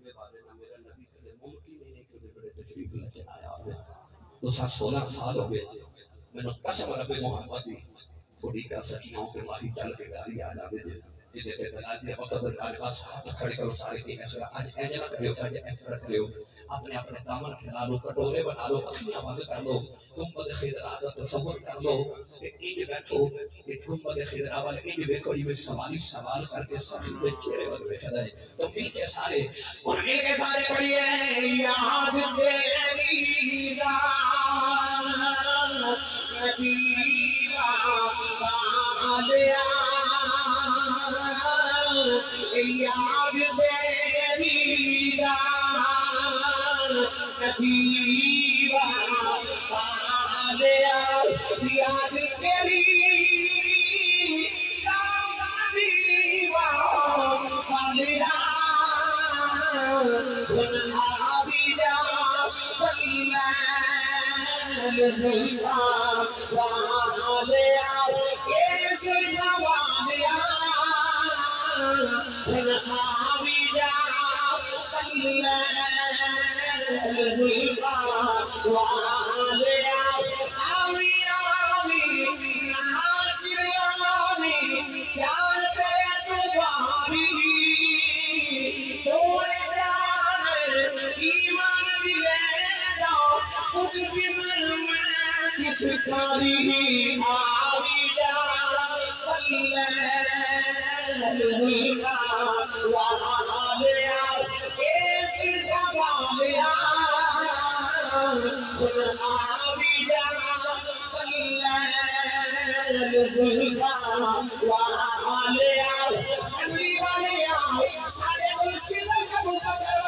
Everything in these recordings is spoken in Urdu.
تجربے والے نہ میرا نبی کدے ممکن ہی نہیں کہ بڑے تشریف لے کے آیا ہو تو 16 سال ہو گئے میں نے قسم رب محمد دی بڑی کا سچیوں کے ماہی چل کے گاڑی آ جاتے تھے یہ دیتے دلال دیا وقت در کارے پاس ہاتھ کھڑے کرو سارے کی ایسا آج ایجا نہ کریو آج ایسا رکھ لیو اپنے اپنے دامن کھلا لو کٹورے بنا لو اکھیاں بند کر لو گنبد خضرا کا تصور کر لو کہ انج بیٹھو کہ گنبد خضرا والے انج دیکھو یہ سوالی سوال کر کے سخی دے چہرے وقت دیکھا جائے تو مل کے سارے پڑھیے یاد تیری نبی والیا یاد تیری نبی والیا یاد تیری نبی والیا والعابدہ والزلفا والیا کیس جوالیا والعابدہ والزلفا والیا آوی آوی ناچر آوی جان تیرے تجاری ایمان دلے دا خود بھی من میں کس کاری آویدہ واللہ وعالیا کیسی زوالیا آویدہ واللہ وعالیا انلی والیا سارے ملسی لگو بکر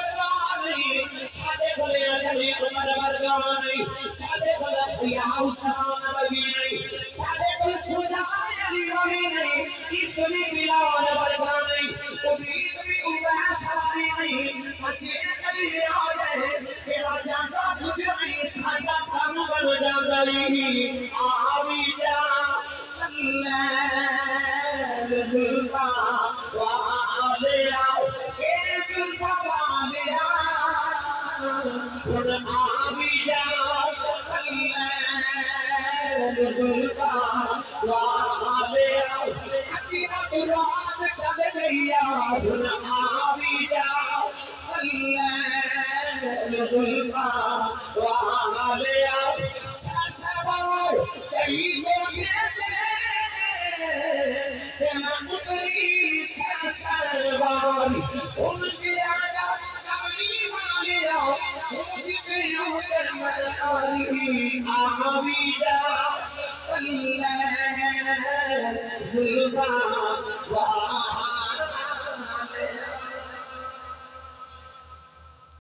سادے بھلے علی عمر ورگانی سادے بھلے خیاء عثمان ورگانی سادے بھلے سجائے علی ورگانی اس کبھی بلال ورگانی کبھی کبھی اوہ سواری نہیں مجھے کبھی آجے تیرا جاتا خدعی سادہ کام بن جاگلی آویدہ اللہ ذلفا وعالیا ایک زوالیا والعابدہ والزلفا والعابدہ حقیقت رات چل گیا والعابدہ والزلفا والعابدہ ساسبار قریبوں کہتے کہ میں مدری ساسبار ان کی آگا والیا آویدہ واللہ ذلفا